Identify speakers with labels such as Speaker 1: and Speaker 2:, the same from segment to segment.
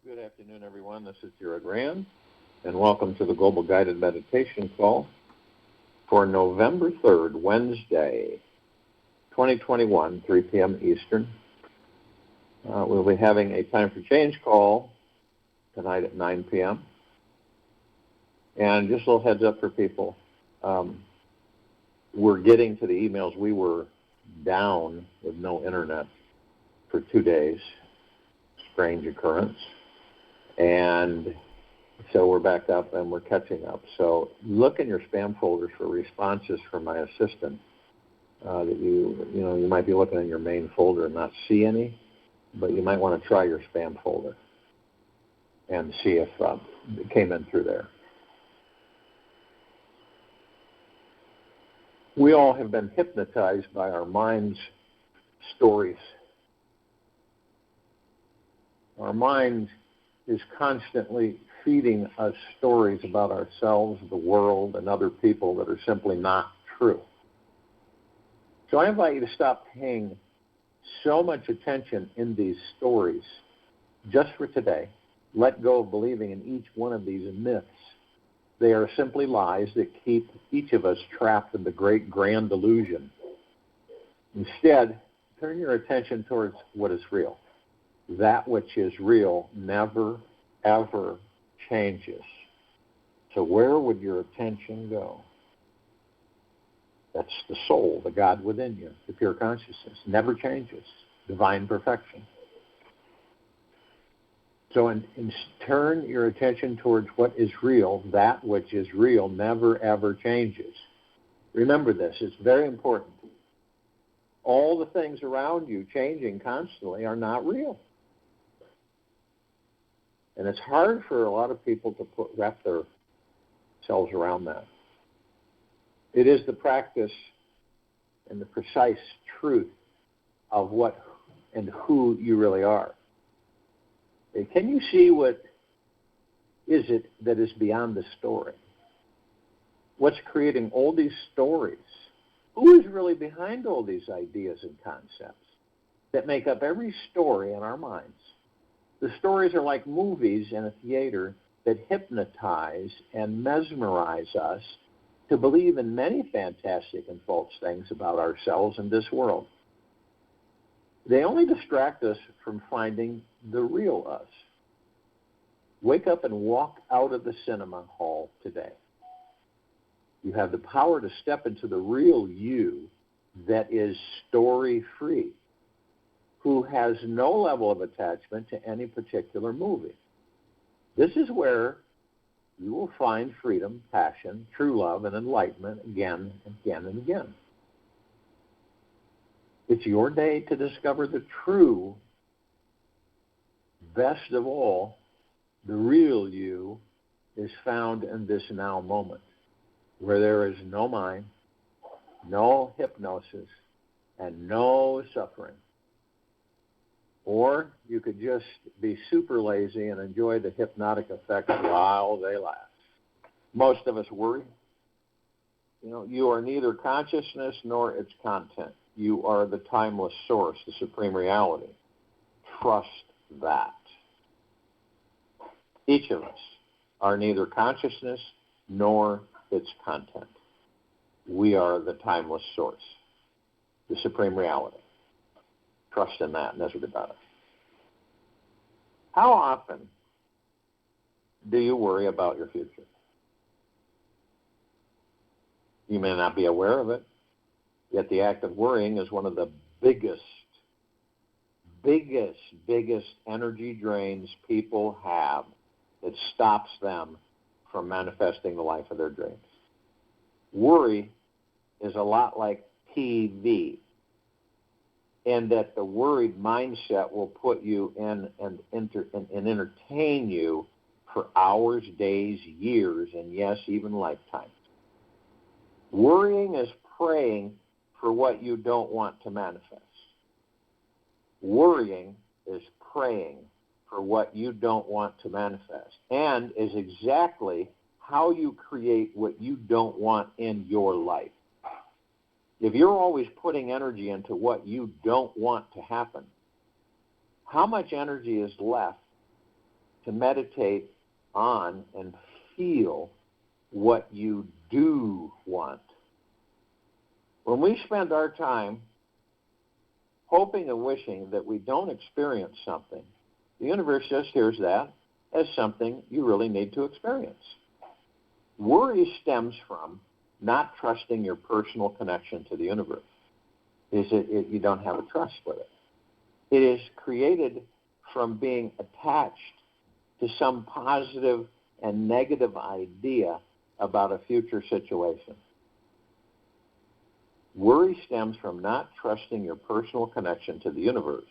Speaker 1: Good afternoon, everyone. This is Jared Rand, and welcome to the Global Guided Meditation Call for November 3rd, Wednesday, 2021, 3 p.m. Eastern. We'll be having a Time for Change call tonight at 9 p.m. And just a little heads up for people. We're getting to the emails. We were down with no internet for 2 days. Strange occurrence. And so we're back up and we're catching up. So look in your spam folders for responses from my assistant that you might be looking in your main folder and not see any, but you might want to try your spam folder and see if it came in through there. We all have been hypnotized by our mind's stories. Our mind is constantly feeding us stories about ourselves, the world, and other people that are simply not true. So I invite you to stop paying so much attention in these stories just for today. Let go of believing in each one of these myths. They are simply lies that keep each of us trapped in the great grand illusion. Instead, turn your attention towards what is real. That which is real never, ever changes. So where would your attention go? That's the soul, the God within you, the pure consciousness. Never changes. Divine perfection. So turn your attention towards what is real. That which is real never, ever changes. Remember this. It's very important. All the things around you changing constantly are not real. And it's hard for a lot of people to wrap themselves around that. It is the practice and the precise truth of what and who you really are. Can you see what is it that is beyond the story? What's creating all these stories? Who is really behind all these ideas and concepts that make up every story in our minds? The stories are like movies in a theater that hypnotize and mesmerize us to believe in many fantastic and false things about ourselves and this world. They only distract us from finding the real us. Wake up and walk out of the cinema hall today. You have the power to step into the real you that is story-free, who has no level of attachment to any particular movie. This is where you will find freedom, passion, true love, and enlightenment again and again and again. It's your day to discover the true, best of all, the real you is found in this now moment, where there is no mind, no hypnosis, and no suffering. Or you could just be super lazy and enjoy the hypnotic effects while they last. Most of us worry. You are neither consciousness nor its content. You are the timeless source, the supreme reality. Trust that. Each of us are neither consciousness nor its content. We are the timeless source, the supreme reality. Trust in that, and that's what about it. How often do you worry about your future? You may not be aware of it, yet the act of worrying is one of the biggest energy drains people have that stops them from manifesting the life of their dreams. Worry is a lot like TV, and that the worried mindset will put you in and entertain you for hours, days, years, and yes, even lifetimes. Worrying is praying for what you don't want to manifest. Worrying is praying for what you don't want to manifest, and is exactly how you create what you don't want in your life. If you're always putting energy into what you don't want to happen, how much energy is left to meditate on and feel what you do want. When we spend our time hoping and wishing that we don't experience something, the universe just hears that as something you really need to experience. Worry stems from not trusting your personal connection to the universe. You don't have a trust with it. It is created from being attached to some positive and negative idea about a future situation. Worry stems from not trusting your personal connection to the universe.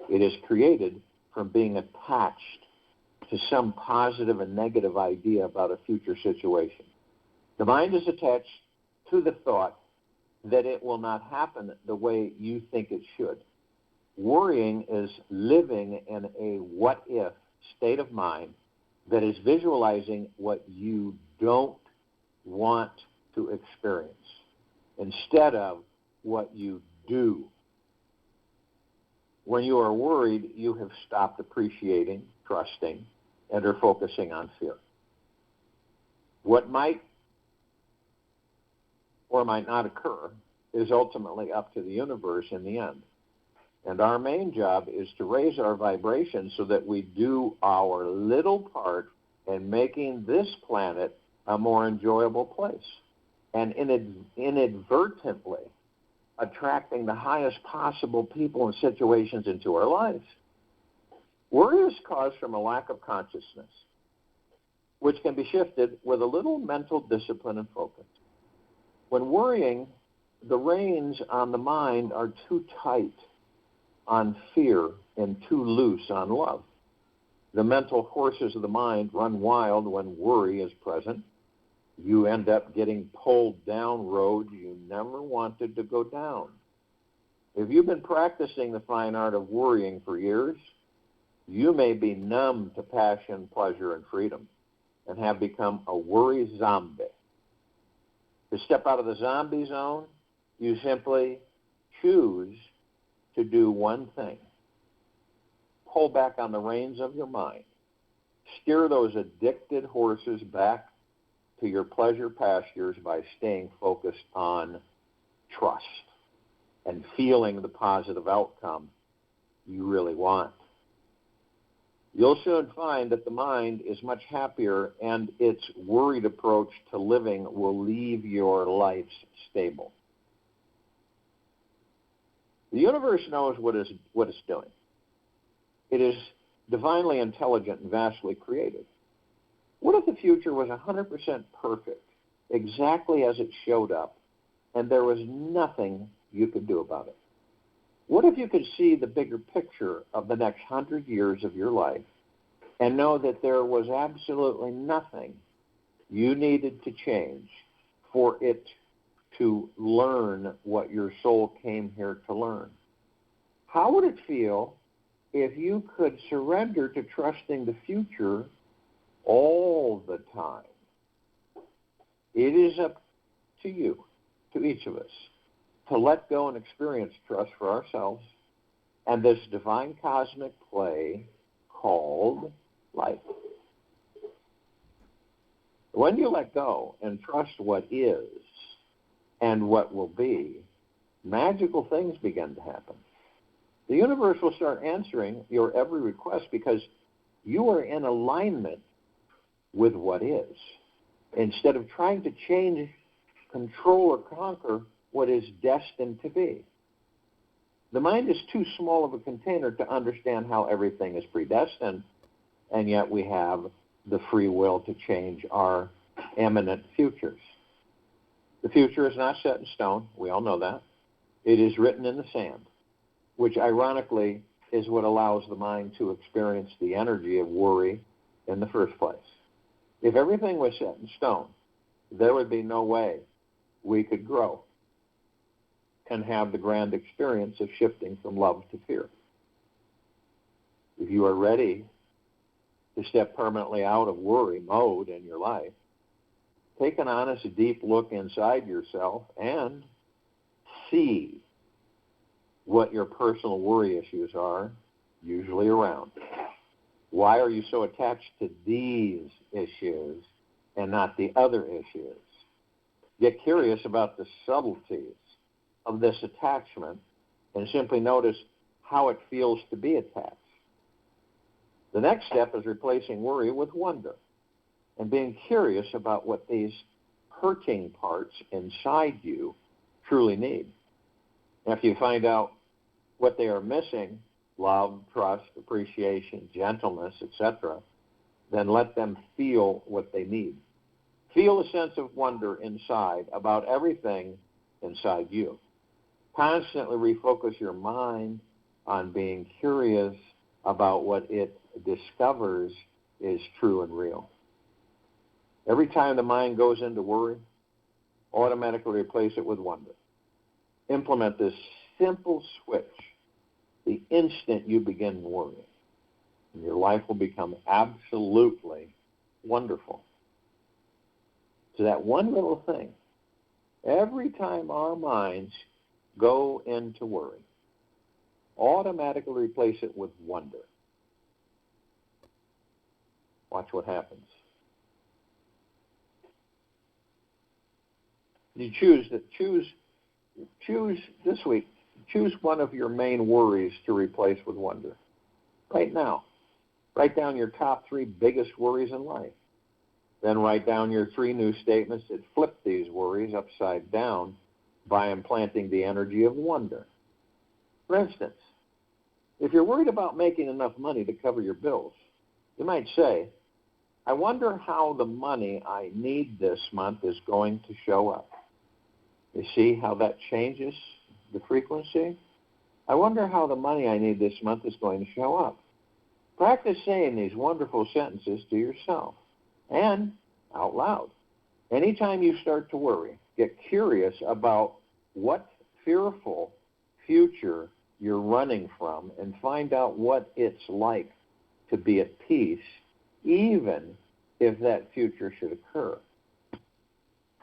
Speaker 1: It is created from being attached to some positive and negative idea about a future situation. The mind is attached to the thought that it will not happen the way you think it should. Worrying is living in a what-if state of mind that is visualizing what you don't want to experience instead of what you do. When you are worried, you have stopped appreciating, trusting, and are focusing on fear. What might or might not occur is ultimately up to the universe in the end. And our main job is to raise our vibration so that we do our little part in making this planet a more enjoyable place and inadvertently attracting the highest possible people and situations into our lives. Worry is caused from a lack of consciousness, which can be shifted with a little mental discipline and focus. When worrying, the reins on the mind are too tight on fear and too loose on love. The mental horses of the mind run wild when worry is present. You end up getting pulled down roads you never wanted to go down. If you've been practicing the fine art of worrying for years, you may be numb to passion, pleasure, and freedom and have become a worry zombie. To step out of the zombie zone, you simply choose to do one thing. Pull back on the reins of your mind. Steer those addicted horses back to your pleasure pastures by staying focused on trust and feeling the positive outcome you really want. You'll soon find that the mind is much happier and its worried approach to living will leave your life stable. The universe knows what it's doing. It is divinely intelligent and vastly creative. What if the future was 100% perfect, exactly as it showed up, and there was nothing you could do about it? What if you could see the bigger picture of the next 100 years of your life and know that there was absolutely nothing you needed to change for it to learn what your soul came here to learn? How would it feel if you could surrender to trusting the future all the time? It is up to you, to each of us, to let go and experience trust for ourselves and this divine cosmic play called life. When you let go and trust what is and what will be, magical things begin to happen. The universe will start answering your every request because you are in alignment with what is, instead of trying to change, control, or conquer what is destined to be. The mind is too small of a container to understand how everything is predestined, and yet we have the free will to change our imminent futures. The future is not set in stone. We all know that. It is written in the sand, which ironically is what allows the mind to experience the energy of worry in the first place. If everything was set in stone, there would be no way we could grow and have the grand experience of shifting from love to fear. If you are ready to step permanently out of worry mode in your life, take an honest, deep look inside yourself and see what your personal worry issues are usually around. Why are you so attached to these issues and not the other issues? Get curious about the subtleties of this attachment and simply notice how it feels to be attached. The next step is replacing worry with wonder and being curious about what these hurting parts inside you truly need. After you find out what they are missing, love, trust, appreciation, gentleness, etc., then let them feel what they need. Feel a sense of wonder inside about everything inside you. Constantly refocus your mind on being curious about what it discovers is true and real. Every time the mind goes into worry, automatically replace it with wonder. Implement this simple switch the instant you begin worrying, and your life will become absolutely wonderful. So that one little thing, every time our minds go into worry, automatically replace it with wonder. Watch what happens. You choose this week, choose one of your main worries to replace with wonder. Right now. Write down your top 3 biggest worries in life. Then write down your 3 new statements that flip these worries upside down by implanting the energy of wonder. For instance, if you're worried about making enough money to cover your bills, you might say, I wonder how the money I need this month is going to show up. You see how that changes the frequency? I wonder how the money I need this month is going to show up. Practice saying these wonderful sentences to yourself and out loud. Anytime you start to worry, get curious about what fearful future you're running from and find out what it's like to be at peace, even if that future should occur.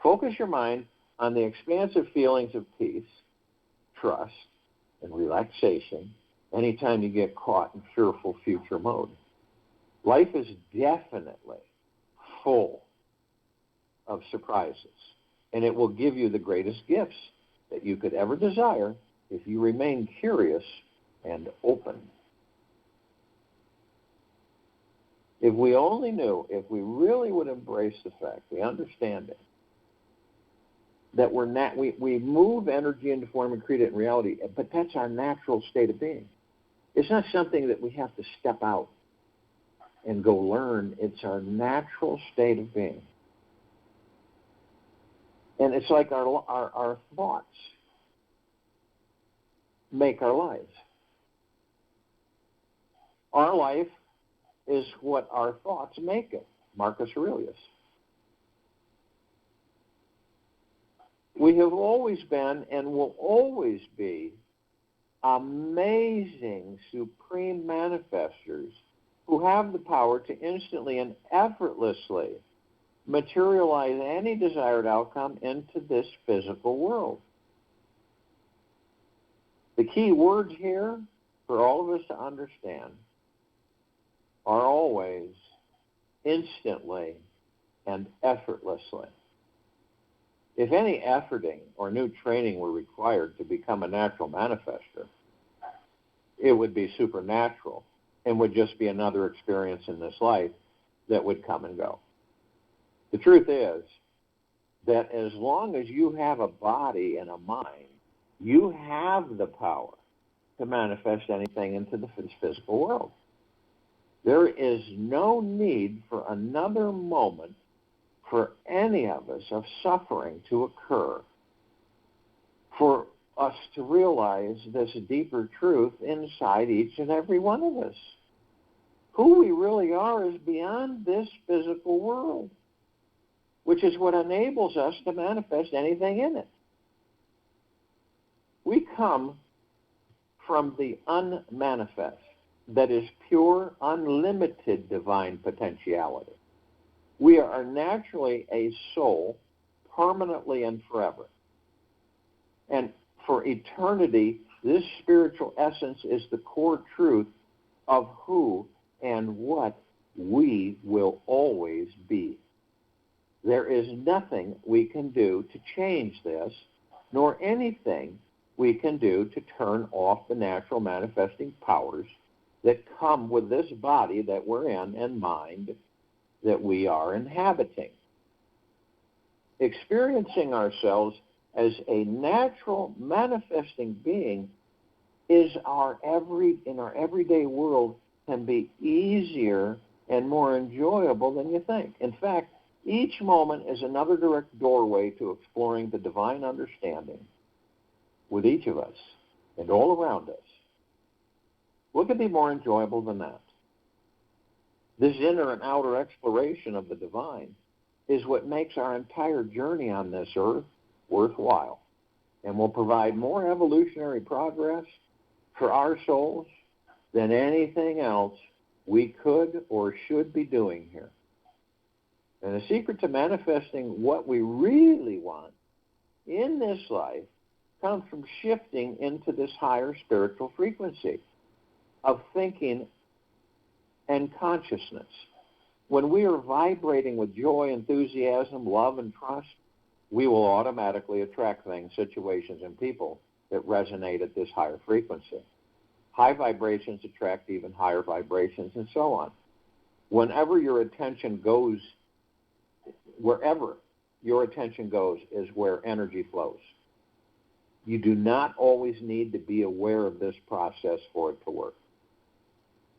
Speaker 1: Focus your mind on the expansive feelings of peace, trust, and relaxation anytime you get caught in fearful future mode. Life is definitely full of surprises, and it will give you the greatest gifts that you could ever desire if you remain curious and open. If we only knew, if we really would embrace the fact, the understanding, that we move energy into form and create it in reality, but that's our natural state of being. It's not something that we have to step out and go learn. It's our natural state of being. And it's like our thoughts make our lives. Our life is what our thoughts make it. Marcus Aurelius. We have always been and will always be amazing, supreme manifestors who have the power to instantly and effortlessly materialize any desired outcome into this physical world. The key words here for all of us to understand are always instantly and effortlessly. If any efforting or new training were required to become a natural manifester, it would be supernatural and would just be another experience in this life that would come and go. The truth is that as long as you have a body and a mind, you have the power to manifest anything into the physical world. There is no need for another moment for any of us of suffering to occur, for us to realize this deeper truth inside each and every one of us. Who we really are is beyond this physical world, which is what enables us to manifest anything in it. We come from the unmanifest, that is pure, unlimited divine potentiality. We are naturally a soul, permanently and forever. And for eternity, this spiritual essence is the core truth of who and what we will always be. There is nothing we can do to change this, nor anything we can do to turn off the natural manifesting powers that come with this body that we're in and mind that we are inhabiting. Experiencing ourselves as a natural manifesting being in our everyday world can be easier and more enjoyable than you think. In fact, each moment is another direct doorway to exploring the divine understanding with each of us and all around us. What could be more enjoyable than that? This inner and outer exploration of the divine is what makes our entire journey on this earth worthwhile and will provide more evolutionary progress for our souls than anything else we could or should be doing here. And the secret to manifesting what we really want in this life comes from shifting into this higher spiritual frequency of thinking and consciousness. When we are vibrating with joy, enthusiasm, love, and trust, we will automatically attract things, situations, and people that resonate at this higher frequency. High vibrations attract even higher vibrations, and so on. Wherever your attention goes is where energy flows. You do not always need to be aware of this process for it to work.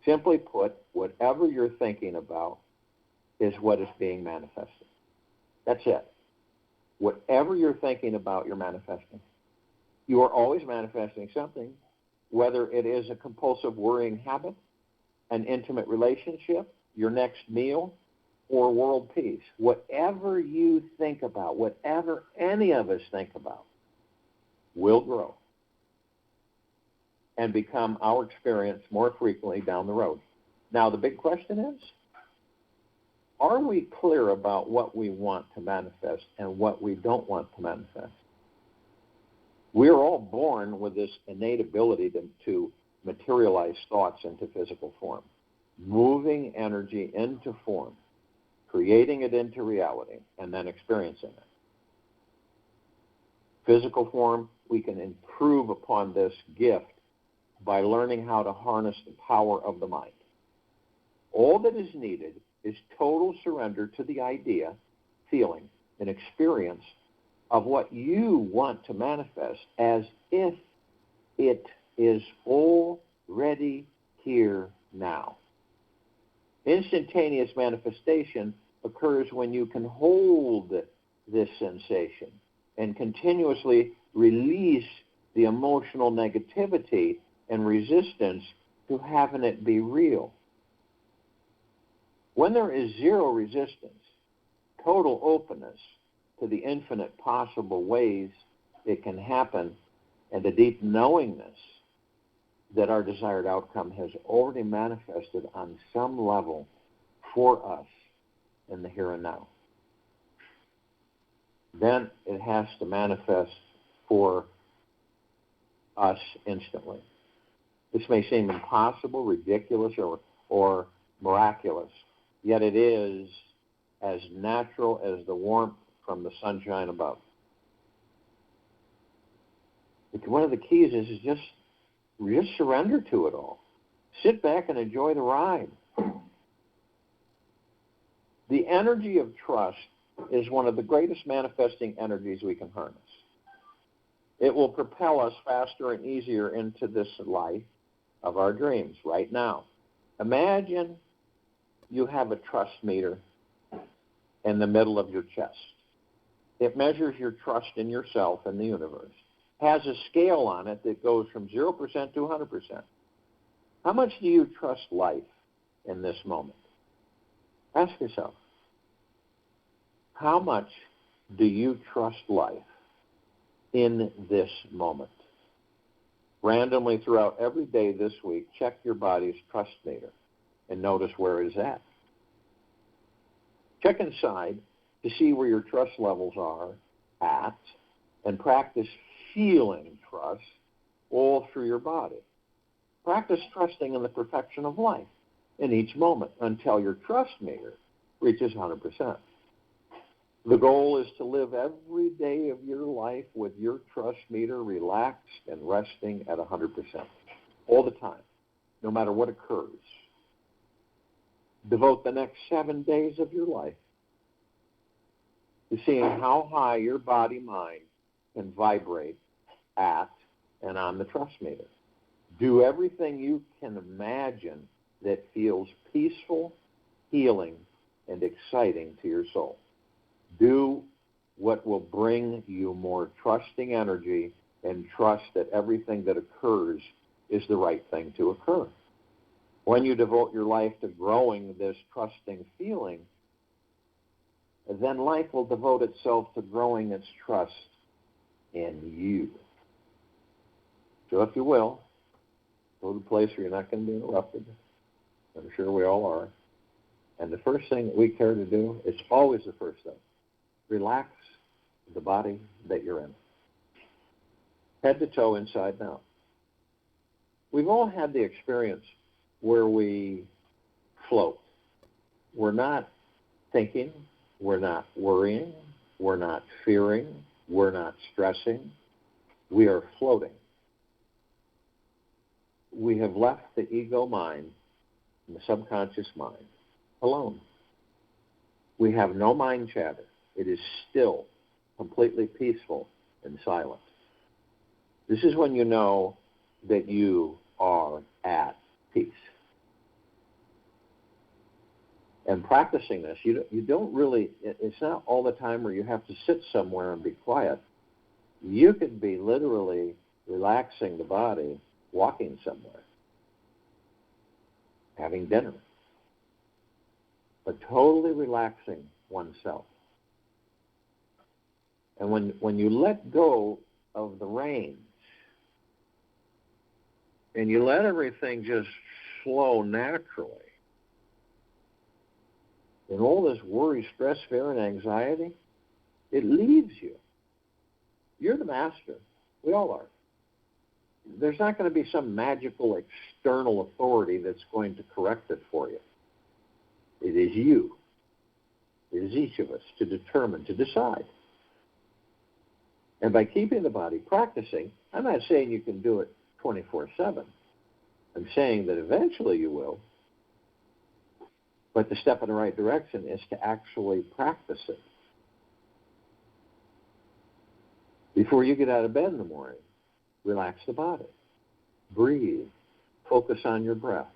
Speaker 1: Simply put, whatever you're thinking about is what is being manifested. That's it. Whatever you're thinking about, you're manifesting. You are always manifesting something, whether it is a compulsive worrying habit, an intimate relationship, your next meal, or world peace. Whatever you think about, whatever any of us think about, will grow and become our experience more frequently down the road. Now, the big question is, are we clear about what we want to manifest and what we don't want to manifest? We're all born with this innate ability to materialize thoughts into physical form, moving energy into form, creating it into reality, and then experiencing it. Physical form, we can improve upon this gift by learning how to harness the power of the mind. All that is needed is total surrender to the idea, feeling, and experience of what you want to manifest as if it is already here now. Instantaneous manifestation occurs when you can hold this sensation and continuously release the emotional negativity and resistance to having it be real. When there is zero resistance, total openness to the infinite possible ways it can happen, and the deep knowingness that our desired outcome has already manifested on some level for us in the here and now, then it has to manifest for us instantly. This may seem impossible, ridiculous, or miraculous, yet it is as natural as the warmth from the sunshine above. One of the keys is just surrender to it all. Sit back and enjoy the ride. The energy of trust is one of the greatest manifesting energies we can harness. It will propel us faster and easier into this life of our dreams right now. Imagine you have a trust meter in the middle of your chest. It measures your trust in yourself and the universe. Has a scale on it that goes from 0% to 100%. How much do you trust life in this moment? Ask yourself, how much do you trust life in this moment? Randomly throughout every day this week, check your body's trust meter and notice where it is at. Check inside to see where your trust levels are at and practice feeling trust all through your body. Practice trusting in the perfection of life. in each moment until your trust meter reaches 100%. The goal is to live every day of your life with your trust meter relaxed and resting at 100%, all the time, no matter what occurs. Devote the next 7 days of your life to seeing how high your body-mind can vibrate at and on the trust meter. Do everything you can imagine that feels peaceful, healing, and exciting to your soul. Do what will bring you more trusting energy and trust that everything that occurs is the right thing to occur. When you devote your life to growing this trusting feeling, then life will devote itself to growing its trust in you. So if you will, go to a place where you're not going to be interrupted. I'm sure we all are. And the first thing that we care to do, it's always the first thing, relax the body that you're in. Head to toe, inside and out. We've all had the experience where we float. We're not thinking, we're not worrying, we're not fearing, we're not stressing. We are floating. We have left the ego mind and the subconscious mind alone. We have no mind chatter. It is still, completely peaceful and silent. This is when you know that you are at peace. And practicing this, you don't really, it's not all the time where you have to sit somewhere and be quiet. You could be literally relaxing the body, walking somewhere, having dinner, but totally relaxing oneself. And when you let go of the reins and you let everything just flow naturally, and all this worry, stress, fear, and anxiety, it leaves you. You're the master. We all are. There's not going to be some magical external authority that's going to correct it for you. It is you. It is each of us to determine, to decide. And by keeping the body practicing, I'm not saying you can do it 24/7. I'm saying that eventually you will. But the step in the right direction is to actually practice it. Before you get out of bed in the morning, relax the body. Breathe. Focus on your breath.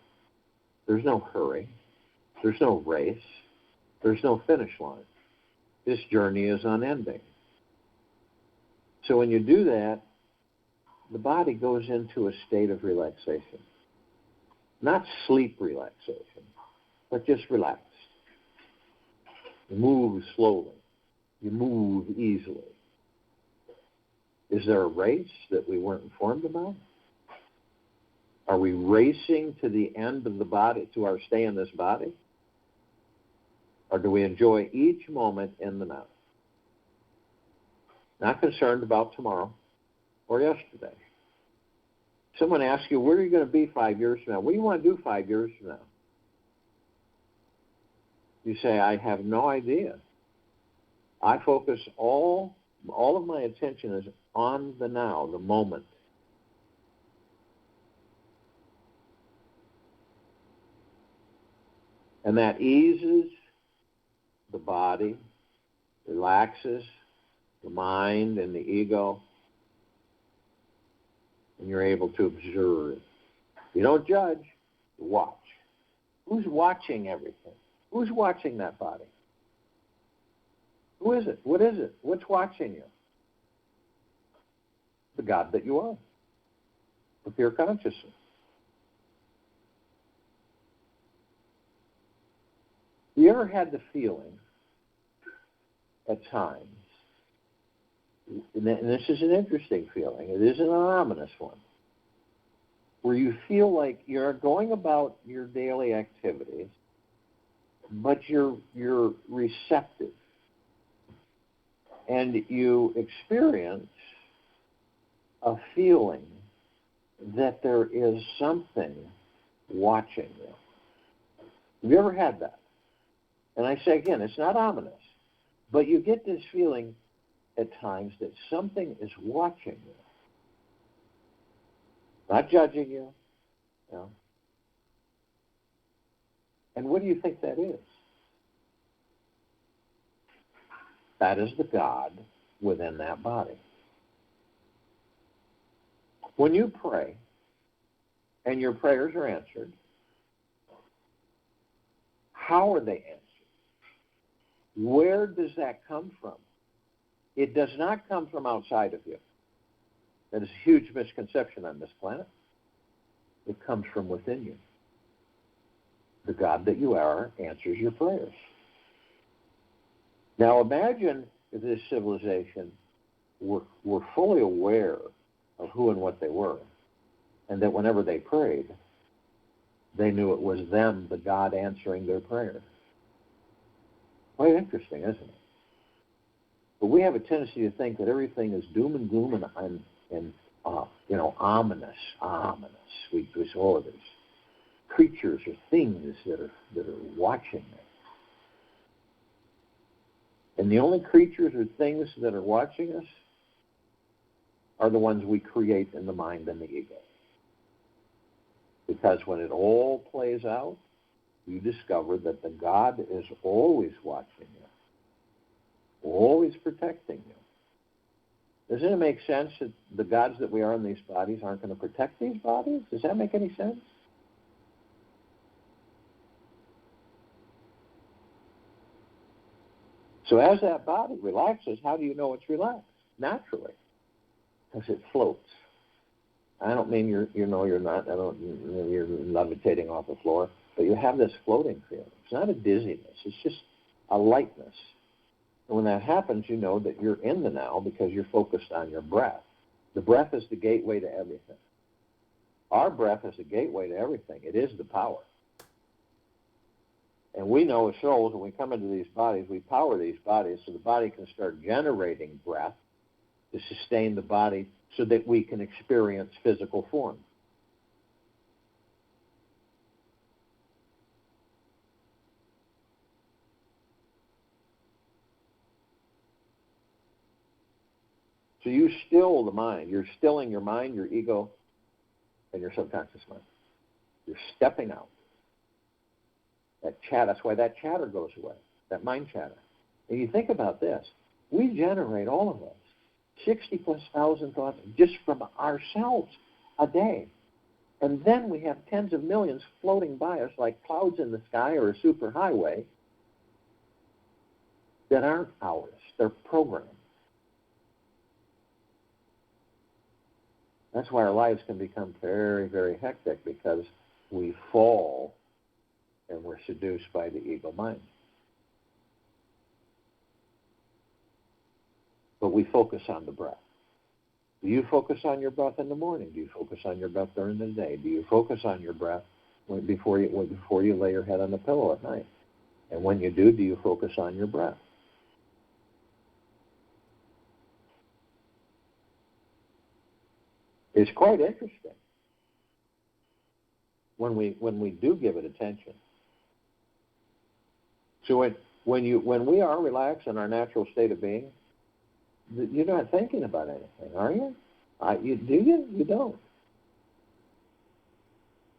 Speaker 1: There's no hurry. There's no race. There's no finish line. This journey is unending. So when you do that, the body goes into a state of relaxation. Not sleep relaxation, but just relaxed. You move slowly. You move easily. Is there a race that we weren't informed about? Are we racing to the end of the body, to our stay in this body? Or do we enjoy each moment in the now? Not concerned about tomorrow or yesterday. Someone asks you, where are you going to be 5 years from now? What do you want to do 5 years from now? You say, I have no idea. I focus all of my attention is on the now, the moment. And that eases the body, relaxes the mind and the ego, and you're able to observe. You don't judge, you watch. Who's watching everything? Who's watching that body? Who is it? What is it? What's watching you? The God that you are, the pure consciousness. You ever had the feeling at times, and this is an interesting feeling, it isn't an ominous one, where you feel like you're going about your daily activities, but you're receptive, and you experience a feeling that there is something watching you. Have you ever had that? And I say again, it's not ominous, but you get this feeling at times that something is watching you, not judging you, you know. And what do you think that is? That is the God within that body. When you pray and your prayers are answered, how are they answered? Where does that come from? It does not come from outside of you. That is a huge misconception on this planet. It comes from within you. The God that you are answers your prayers. Now imagine if this civilization were fully aware of who and what they were, and that whenever they prayed, they knew it was them, the God, answering their prayer. Quite interesting, isn't it? But we have a tendency to think that everything is doom and gloom and ominous. We say, oh, there's creatures or things that are watching us. And the only creatures or things that are watching us are the ones we create in the mind and the ego. Because when it all plays out, you discover that the God is always watching you, always protecting you. Doesn't it make sense that the gods that we are in these bodies aren't going to protect these bodies? Does that make any sense? So as that body relaxes, how do you know it's relaxed? Naturally, because it floats. I don't mean you're levitating off the floor, but you have this floating feeling. It's not a dizziness. It's just a lightness. And when that happens, you know that you're in the now because you're focused on your breath. The breath is the gateway to everything. Our breath is the gateway to everything. It is the power. And we know as souls, when we come into these bodies, we power these bodies so the body can start generating breath to sustain the body so that we can experience physical form. So you still the mind. You're stilling your mind, your ego, and your subconscious mind. You're stepping out. That chatter, that's why that chatter goes away, that mind chatter. And you think about this. We generate, all of us, 60+ thousand thoughts just from ourselves a day. And then we have tens of millions floating by us like clouds in the sky or a superhighway that aren't ours. They're programmed. That's why our lives can become very, very hectic, because we fall and we're seduced by the ego mind. But we focus on the breath. Do you focus on your breath in the morning? Do you focus on your breath during the day? Do you focus on your breath before you lay your head on the pillow at night? And when you do you focus on your breath? It's quite interesting when we do give it attention. So when we are relaxed in our natural state of being, you're not thinking about anything, are you? Do you? You don't.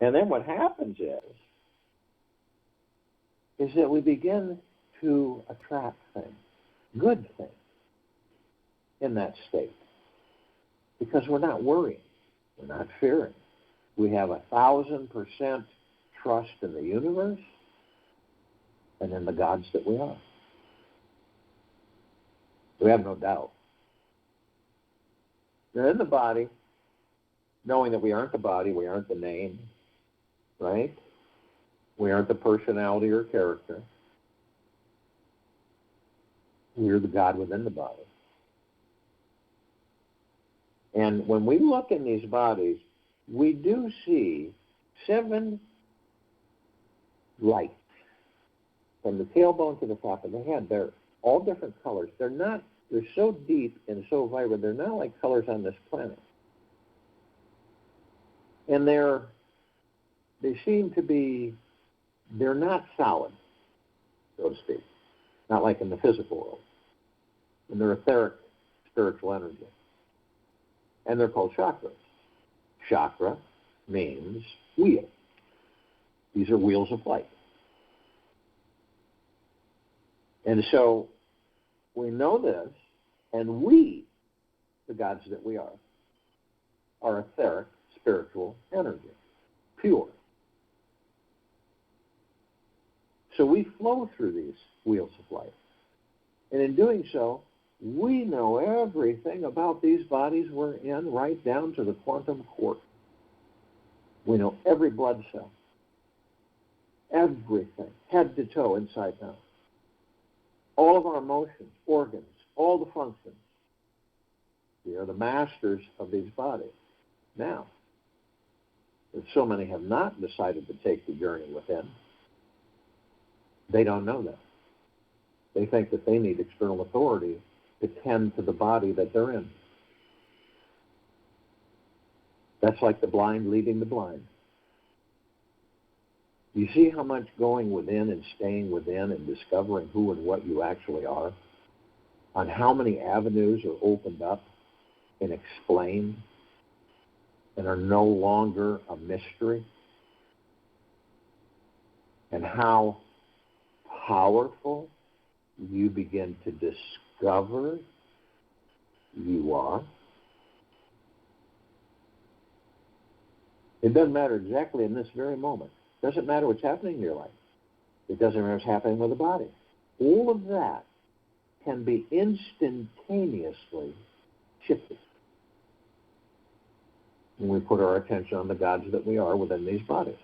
Speaker 1: And then what happens is that we begin to attract things, good things, in that state. Because we're not worrying. We're not fearing. We have 1,000% trust in the universe and in the gods that we are. We have no doubt. They're in the body, knowing that we aren't the body, we aren't the name, right? We aren't the personality or character. We're the God within the body. And when we look in these bodies, we do see 7 lights from the tailbone to the top of the head. They're all different colors. They're so deep and so vibrant. They're not like colors on this planet. And they seem to be they're not solid, so to speak, not like in the physical world. And they're etheric spiritual energy. And they're called chakras. Chakra means wheel. These are wheels of light. And so we know this, and we, the gods that we are etheric spiritual energy, pure. So we flow through these wheels of light. And in doing so, we know everything about these bodies we're in, right down to the quantum quark. We know every blood cell, everything, head to toe, inside out. All of our emotions, organs, all the functions. We are the masters of these bodies. Now, if so many have not decided to take the journey within, they don't know that. They think that they need external authority to tend to the body that they're in. That's like the blind leading the blind. You see how much going within and staying within and discovering who and what you actually are, on how many avenues are opened up and explained and are no longer a mystery, and how powerful you begin to discover you are. It doesn't matter exactly in this very moment. It doesn't matter what's happening in your life. It doesn't matter what's happening with the body. All of that can be instantaneously shifted when we put our attention on the gods that we are within these bodies.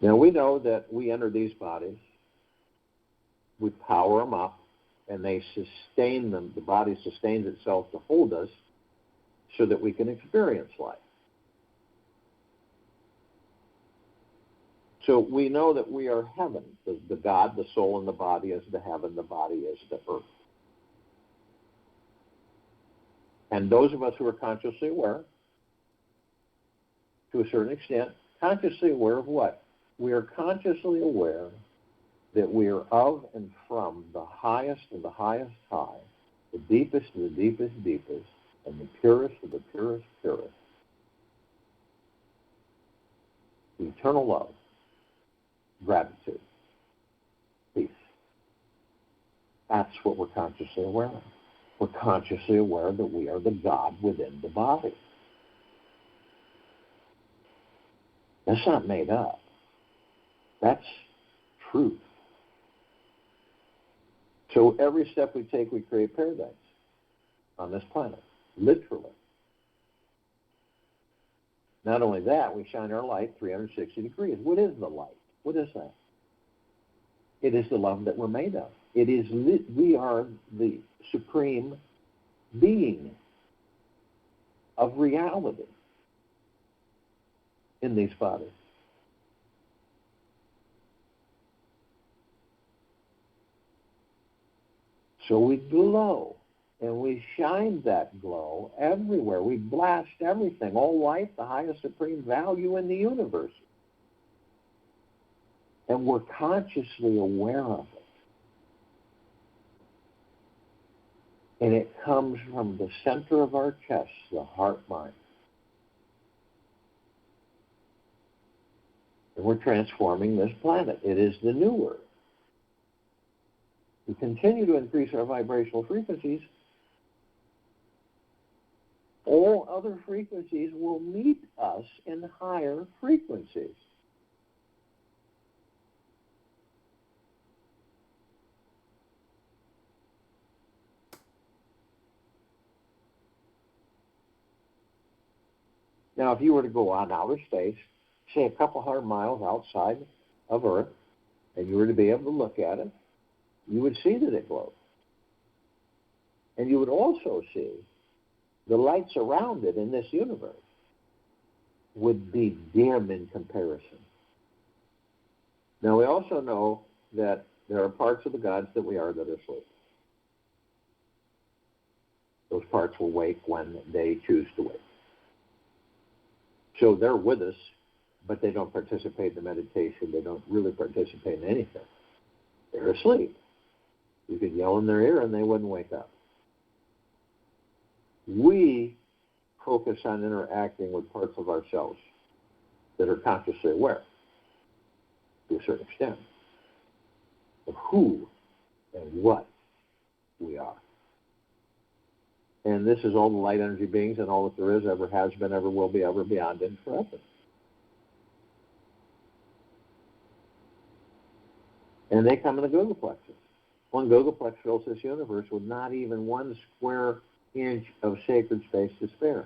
Speaker 1: Now, we know that we enter these bodies, we power them up, and they sustain them. The body sustains itself to hold us so that we can experience life. So we know that we are heaven. The God, the soul, and the body is the heaven, the body is the earth. And those of us who are consciously aware, to a certain extent, consciously aware of what? We are consciously aware that we are of and from the highest of the highest high, the deepest of the deepest deepest, and the purest of the purest purest. The eternal love, gratitude, peace. That's what we're consciously aware of. We're consciously aware that we are the God within the body. That's not made up. That's truth. So every step we take, we create paradise on this planet, literally. Not only that, we shine our light 360 degrees. What is the light? What is that? It is the love that we're made of. It is we are the supreme being of reality in these bodies. So we glow, and we shine that glow everywhere. We blast everything. All life, the highest supreme value in the universe. And we're consciously aware of it. And it comes from the center of our chest, the heart-mind. And we're transforming this planet. It is the new earth. We continue to increase our vibrational frequencies. All other frequencies will meet us in higher frequencies. Now, if you were to go on outer space, say a couple hundred miles outside of Earth, and you were to be able to look at it, you would see that it glows. And you would also see the lights around it in this universe would be dim in comparison. Now, we also know that there are parts of the gods that we are that are asleep. Those parts will wake when they choose to wake. So they're with us but they don't participate in the meditation. They don't really participate in anything. They're asleep. You could yell in their ear and they wouldn't wake up. We focus on interacting with parts of ourselves that are consciously aware, to a certain extent, of who and what we are. And this is all the light energy beings and all that there is, ever has been, ever will be, ever beyond, and forever. And they come in the Google plexus. One Googleplex fills this universe with not even 1 square inch of sacred space to spare.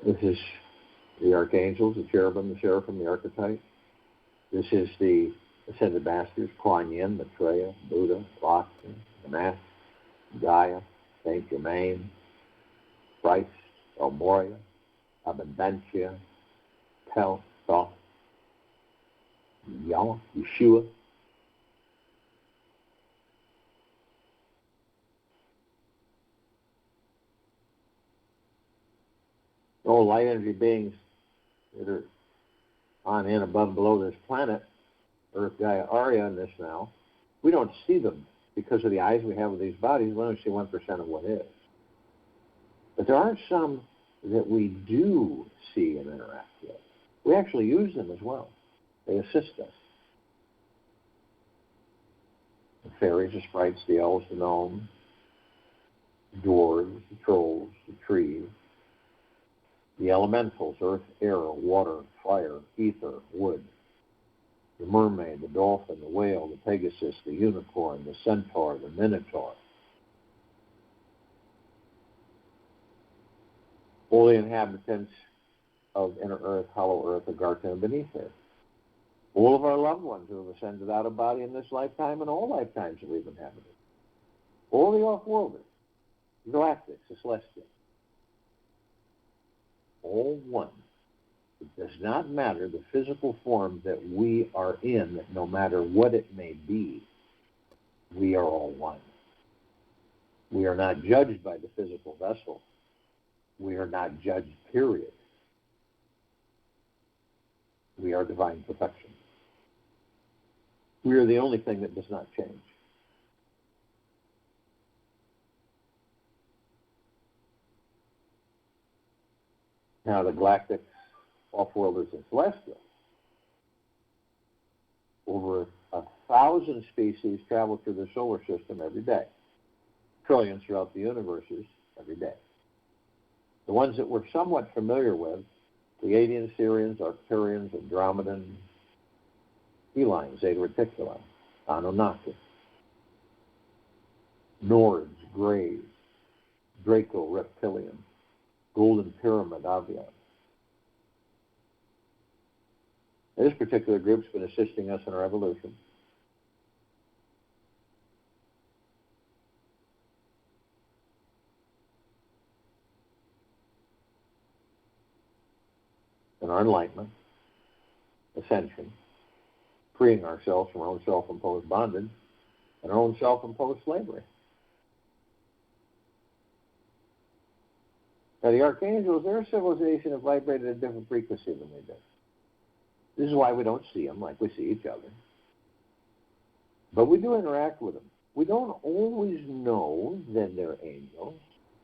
Speaker 1: This is the archangels, the cherubim, the seraphim, the archetype. This is the ascended masters, Kuan Yin, Maitreya, Buddha, Lakshmi, Nanak, Gaia, Saint Germain, Christ, El Moria, Abundancia, Tel, Thoth, Yahweh, Yeshua. All light energy beings that are on, in, above, and below this planet, Earth, Gaia, Arya in this now, we don't see them because of the eyes we have with these bodies. We only see 1% of what is. But there are some that we do see and interact with. We actually use them as well. They assist us. The fairies, the sprites, the elves, the gnomes, the dwarves, the trolls, the trees, the elementals, earth, air, water, fire, ether, wood, the mermaid, the dolphin, the whale, the pegasus, the unicorn, the centaur, the minotaur. All the inhabitants of inner earth, hollow earth, Agartha, and beneath earth. All of our loved ones who have ascended out of body in this lifetime and all lifetimes that we've inhabited. All the off-worlders, the galactics, the celestials. All one. It does not matter the physical form that we are in, no matter what it may be. We are all one. We are not judged by the physical vessel. We are not judged, period. We are divine perfection. We are the only thing that does not change. Now, the galactic off-worlders and celestials, over 1,000 species travel through the solar system every day. Trillions throughout the universes every day. The ones that we're somewhat familiar with, Pleiadians, Sirians, Arcturians, Andromedans, Felines, Zeta Reticuli, Anunnaki, Nords, Greys, Draco, Reptilian, Golden Pyramid, Avian. This particular group's been assisting us in our evolution. In our enlightenment, ascension, freeing ourselves from our own self-imposed bondage and our own self-imposed slavery. Now, the archangels, their civilization have vibrated at a different frequency than we do. This is why we don't see them like we see each other. But we do interact with them. We don't always know that they're angels.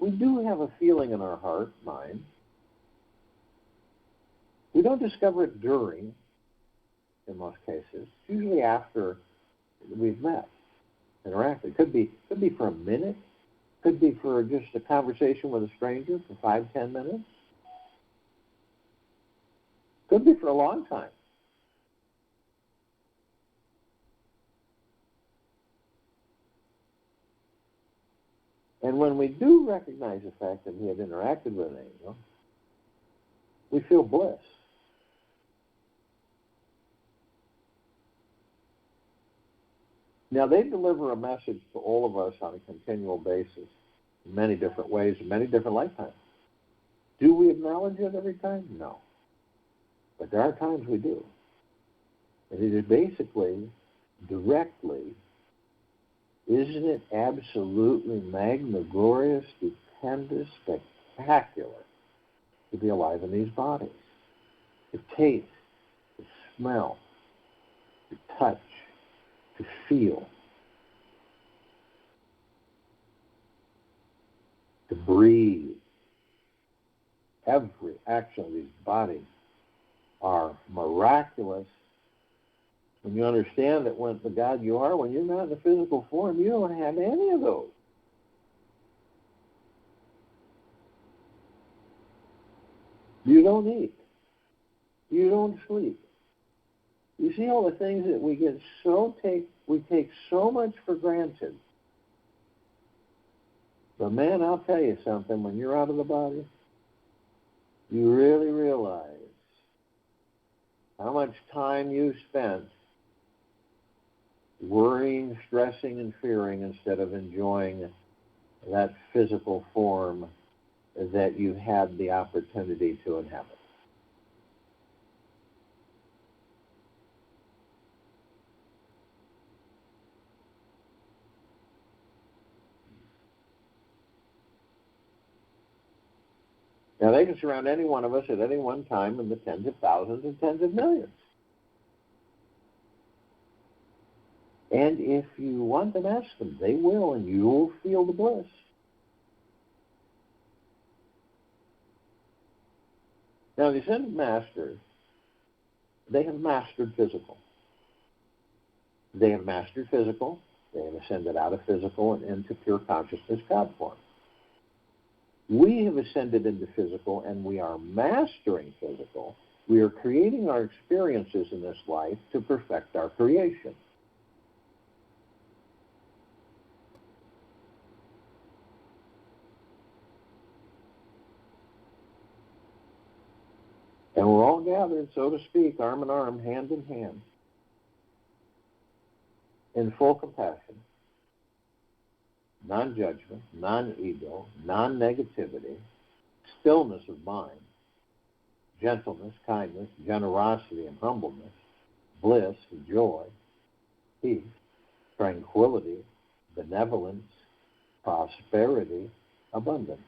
Speaker 1: We do have a feeling in our heart, mind. We don't discover it during, in most cases. It's usually after we've met, interacted. Could be for a minute. Could be for just a conversation with a stranger for 5-10 minutes. Could be for a long time. And when we do recognize the fact that we have interacted with an angel, we feel bliss. Now, they deliver a message to all of us on a continual basis, in many different ways, in many different lifetimes. Do we acknowledge it every time? No. But there are times we do. And it is basically, directly, isn't it absolutely magniglorious, stupendous, spectacular to be alive in these bodies? To taste, to smell, to touch, to feel, to breathe. Every action of these bodies are miraculous. When you understand that when the God you are, when you're not in the physical form, you don't have any of those. You don't eat. You don't sleep. You see all the things that we take so much for granted. But man, I'll tell you something, when you're out of the body, you really realize how much time you spent worrying, stressing, and fearing instead of enjoying that physical form that you had the opportunity to inhabit. Now, they can surround any one of us at any one time in the tens of thousands and tens of millions. And if you want them, ask them. They will, and you'll feel the bliss. Now, the ascended masters, they have mastered physical. They have mastered physical. They have ascended out of physical and into pure consciousness, God form. We have ascended into physical, and we are mastering physical. We are creating our experiences in this life to perfect our creation. And we're all gathered, so to speak, arm in arm, hand in hand, in full compassion, non-judgment, non-ego, non-negativity, stillness of mind, gentleness, kindness, generosity, and humbleness, bliss, joy, peace, tranquility, benevolence, prosperity, abundance.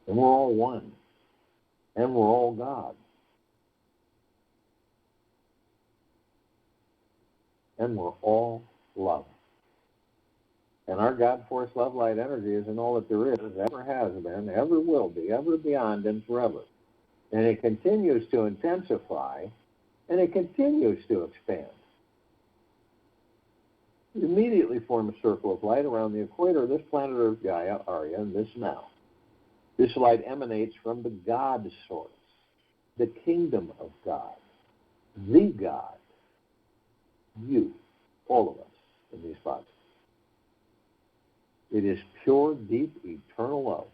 Speaker 1: And we're all one. And we're all God. And we're all love. And our God force love light energy isn't all that there is, ever has been, ever will be, ever beyond, and forever. And it continues to intensify, and it continues to expand. You immediately form a circle of light around the equator of this planet Earth, Gaia, Arya, and this now. This light emanates from the God source, the kingdom of God, the God, you, all of us in these bodies. It is pure, deep, eternal love.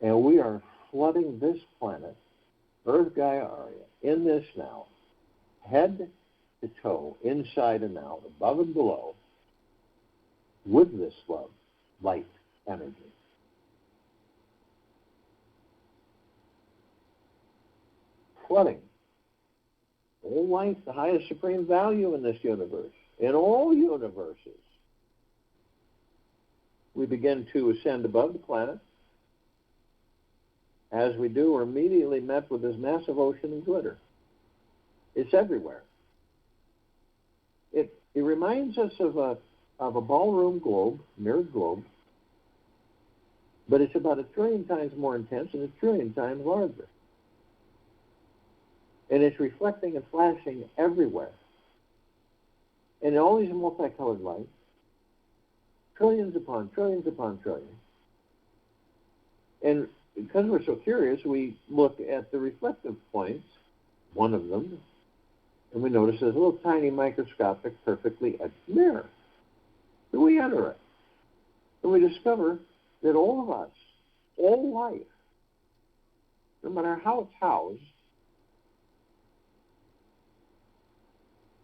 Speaker 1: And we are flooding this planet, Earth, Gaia, Arya, in this now, head to toe, inside and out, above and below, with this love, light, energy. Flooding. All life, the highest supreme value in this universe, in all universes. We begin to ascend above the planet. As we do, we're immediately met with this massive ocean of glitter. It's everywhere. It reminds us of a ballroom globe, mirrored globe, but it's about 1 trillion times more intense and 1 trillion times larger. And it's reflecting and flashing everywhere. And all these multicolored lights, trillions upon trillions upon trillions. And because we're so curious, we look at the reflective points, one of them, and we notice there's a little tiny microscopic, perfectly etched mirror. So we enter it. And we discover that all of us, all life, no matter how it's housed,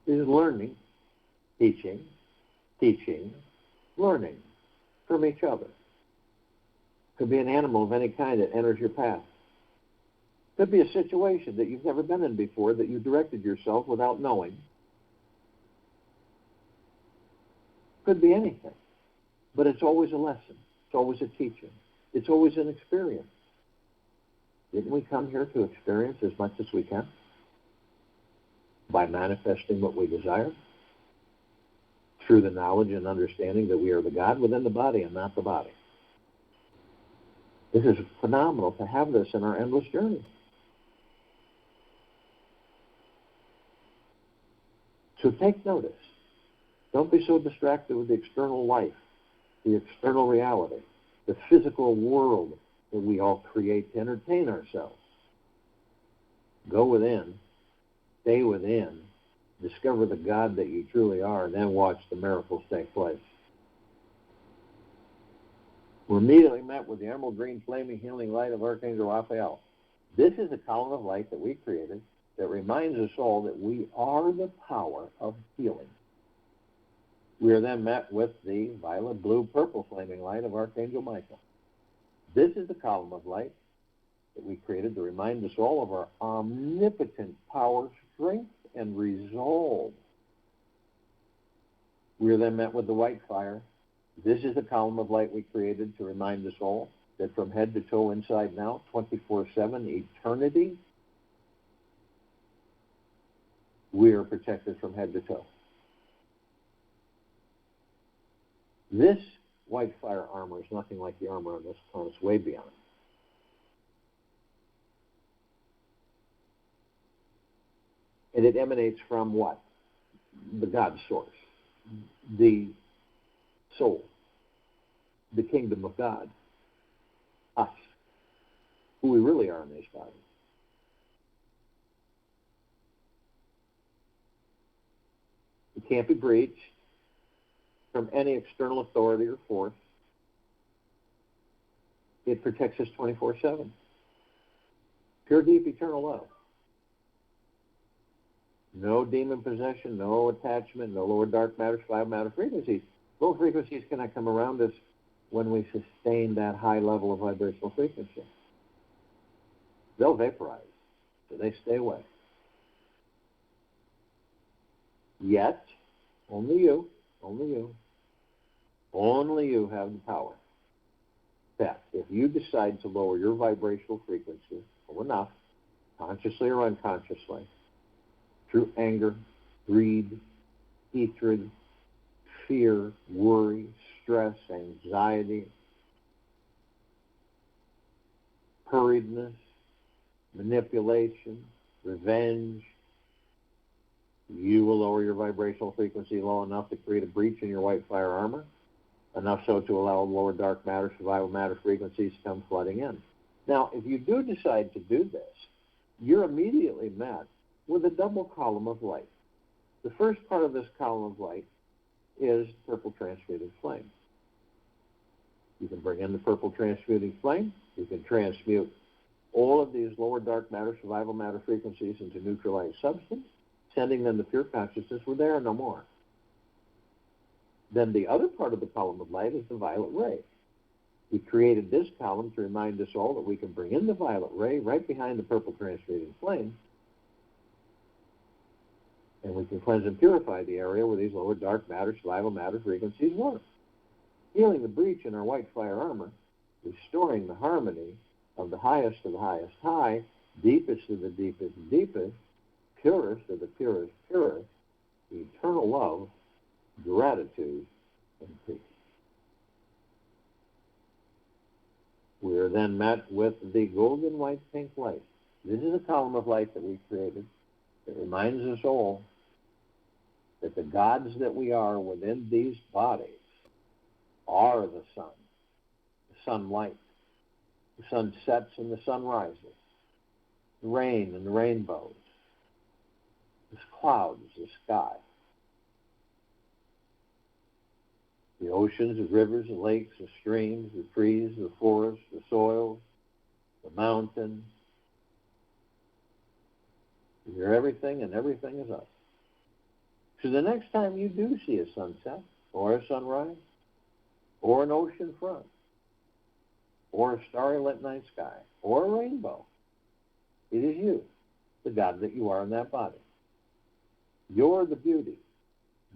Speaker 1: is learning, teaching, learning from each other. Could be an animal of any kind that enters your path. Could be a situation that you've never been in before that you directed yourself without knowing. Could be anything. But it's always a lesson. It's always a teaching. It's always an experience. Didn't we come here to experience as much as we can? By manifesting what we desire? Through the knowledge and understanding that we are the God within the body and not the body. This is phenomenal to have this in our endless journey. So take notice. Don't be so distracted with the external life, the external reality, the physical world that we all create to entertain ourselves. Go within, stay within, discover the God that you truly are, and then watch the miracles take place. We're immediately met with the emerald green flaming healing light of Archangel Raphael. This is a column of light that we created that reminds us all that we are the power of healing. We are then met with the violet, blue, purple flaming light of Archangel Michael. This is the column of light that we created to remind us all of our omnipotent power, strength, and resolve. We are then met with the white fire. This is the column of light we created to remind us all that from head to toe, inside and out, 24/7, eternity, we are protected from head to toe. This white fire armor is nothing like the armor on this planet. It's way beyond. And it emanates from what? The God source, the soul, the kingdom of God, us, who we really are in these bodies. It can't be breached from any external authority or force. It protects us 24/7. Pure, deep, eternal love. No demon possession, no attachment, no lower dark matter, survival matter frequencies. Low frequencies cannot come around us when we sustain that high level of vibrational frequency. They'll vaporize, so they stay away. Yet, only you have the power. That if you decide to lower your vibrational frequency low enough, consciously or unconsciously, through anger, greed, hatred, fear, worry, stress, anxiety, hurriedness, manipulation, revenge, you will lower your vibrational frequency low enough to create a breach in your white fire armor, enough so to allow lower dark matter, survival matter frequencies to come flooding in. Now, if you do decide to do this, you're immediately met with a double column of light. The first part of this column of light is purple transmuting flame. You can bring in the purple transmuting flame. You can transmute all of these lower dark matter, survival matter frequencies into neutralized substance, sending them to pure consciousness where they are no more. Then the other part of the column of light is the violet ray. We created this column to remind us all that we can bring in the violet ray right behind the purple transmuting flame, and we can cleanse and purify the area where these lower dark matter, survival matter frequencies work, healing the breach in our white fire armor, restoring the harmony of the highest to the highest high, deepest to the deepest deepest, purest to the purest purest, eternal love, gratitude, and peace. We are then met with the golden white pink light. This is a column of light that we created that reminds us all that the gods that we are within these bodies are the sun, the sunlight. The sun sets and the sun rises, the rain and the rainbows, the clouds, the sky, the oceans, the rivers, the lakes, the streams, the trees, the forests, the soil, the mountains. You're everything, and everything is us. So the next time you do see a sunset, or a sunrise, or an ocean front, or a starry lit night sky, or a rainbow. It is you, the God that you are in that body. You're the beauty.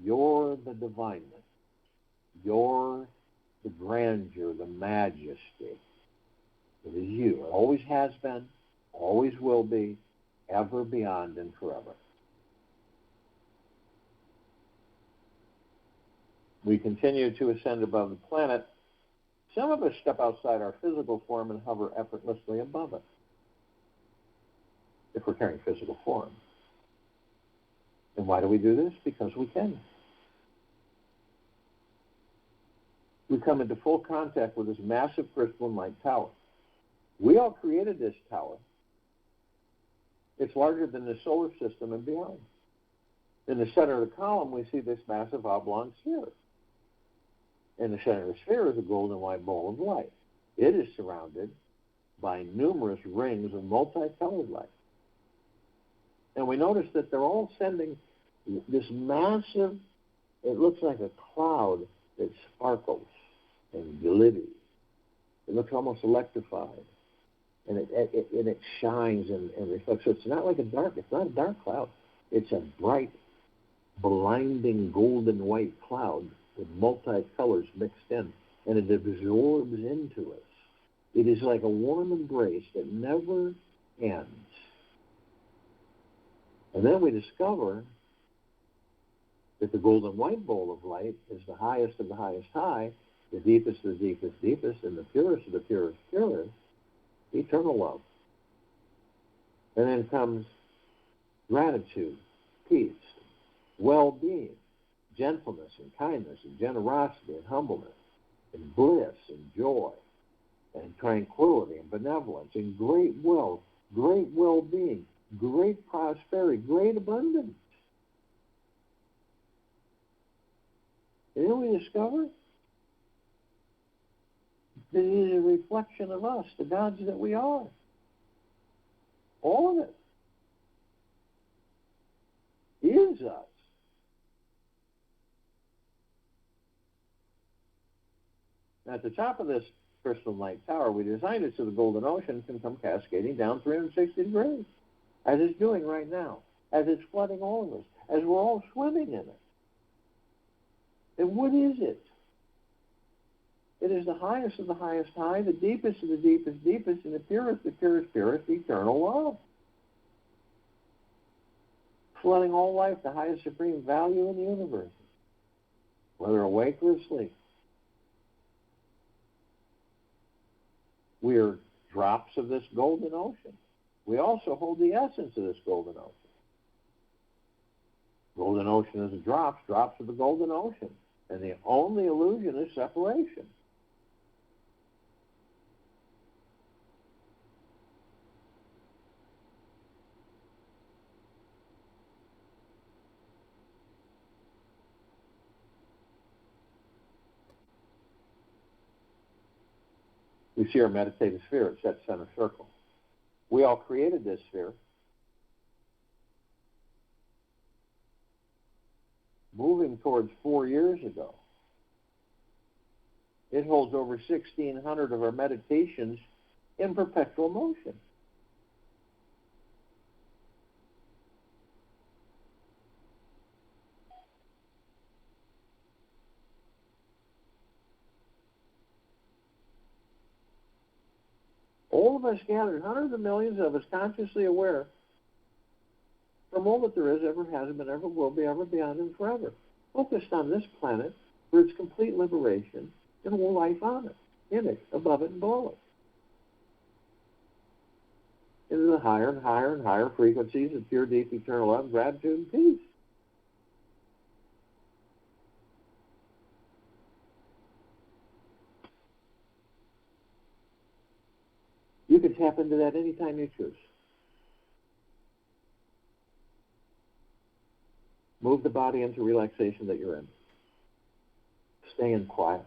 Speaker 1: You're the divineness. You're the grandeur, the majesty. It is you. It always has been, always will be, ever, beyond, and forever. We continue to ascend above the planet. Some of us step outside our physical form and hover effortlessly above it, if we're carrying physical form. And why do we do this? Because we can. We come into full contact with this massive crystalline light tower. We all created this tower. It's larger than the solar system and beyond. In the center of the column, we see this massive oblong sphere. In the center of the sphere is a golden white ball of light. It is surrounded by numerous rings of multicolored light. And we notice that they're all sending this massive, it looks like a cloud that sparkles and glitters. It looks almost electrified. And it shines and reflects. So it's not like it's not a dark cloud. It's a bright, blinding golden white cloud with multicolors mixed in. And it absorbs into us. It is like a warm embrace that never ends. And then we discover that the golden white bowl of light is the highest of the highest high, the deepest of the deepest deepest, and the purest of the purest purest, eternal love. And then comes gratitude, peace, well-being, gentleness and kindness and generosity and humbleness and bliss and joy and tranquility and benevolence and great wealth, great well-being, great prosperity, great abundance. And then we discover that it is a reflection of us, the gods that we are. All of it is us. At the top of this crystalline light tower, we designed it so the golden ocean can come cascading down 360 degrees, as it's doing right now, as it's flooding all of us, as we're all swimming in it. And what is it? It is the highest of the highest high, the deepest of the deepest deepest, and the purest purest, eternal love. Flooding all life, the highest supreme value in the universe, whether awake or asleep. We are drops of this golden ocean. We also hold the essence of this golden ocean. Golden ocean is drops of the golden ocean. And the only illusion is separation. We see our meditative sphere at that center circle. We all created this sphere. Moving towards 4 years ago. It holds over 1,600 of our meditations in perpetual motion. All of us gathered, hundreds of millions of us consciously aware from all that there is, ever has been, ever will be, ever beyond, and forever, focused on this planet for its complete liberation and all life on it, in it, above it, and below it. Into the higher and higher and higher frequencies of pure, deep, eternal love, gratitude, and peace. You can tap into that anytime you choose. Move the body into relaxation that you're in. Stay in quiet.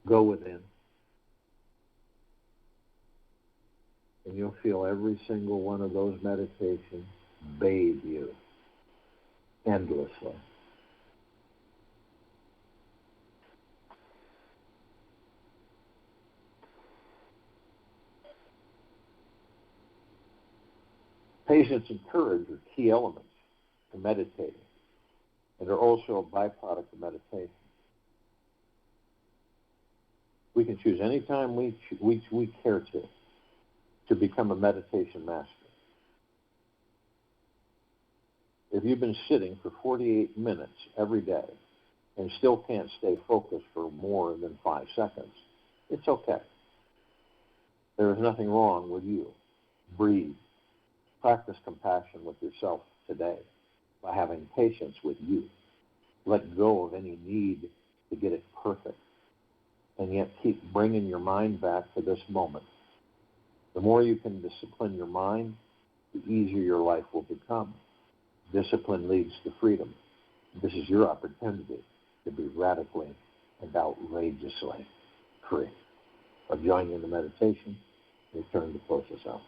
Speaker 1: Go within. And you'll feel every single one of those meditations bathe you endlessly. Patience and courage are key elements to meditating and are also a byproduct of meditation. We can choose any time we care to become a meditation master. If you've been sitting for 48 minutes every day and still can't stay focused for more than 5 seconds, it's okay. There is nothing wrong with you. Breathe. Practice compassion with yourself today by having patience with you. Let go of any need to get it perfect, and yet keep bringing your mind back to this moment. The more you can discipline your mind, the easier your life will become. Discipline leads to freedom. This is your opportunity to be radically and outrageously free. I'll join you in the meditation. Return to close us out.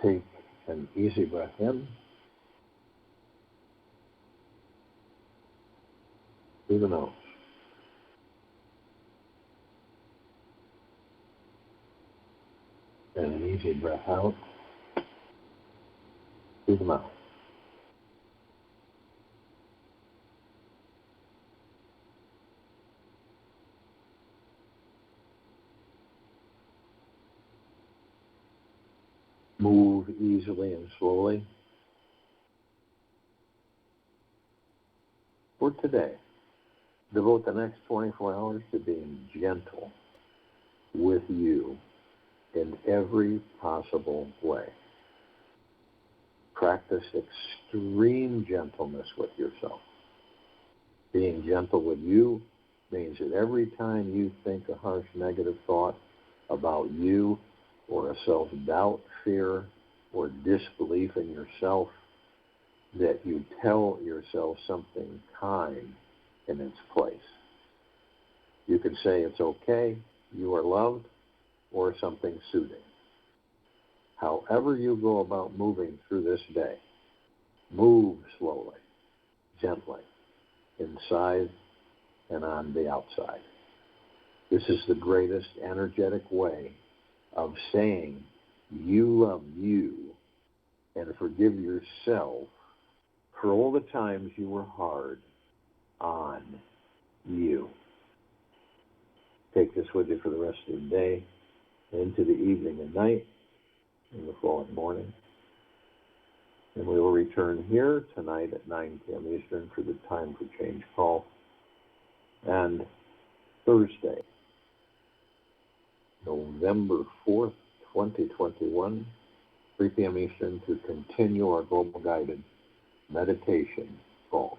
Speaker 1: Take an easy breath in through the nose. And an easy breath out through the mouth. Move easily and slowly. For today, devote the next 24 hours to being gentle with you in every possible way. Practice extreme gentleness with yourself. Being gentle with you means that every time you think a harsh negative thought about you, or a self-doubt, fear, or disbelief in yourself, that you tell yourself something kind in its place. You can say it's okay, you are loved, or something soothing. However you go about moving through this day, move slowly, gently, inside and on the outside. This is the greatest energetic way of saying you love you and forgive yourself for all the times you were hard on you. Take this with you for the rest of the day, into the evening and night, and the following morning. And we will return here tonight at 9 p.m. Eastern for the Time for Change call. And Thursday, November 4th, 2021, 3 p.m. Eastern, to continue our global guided meditation call.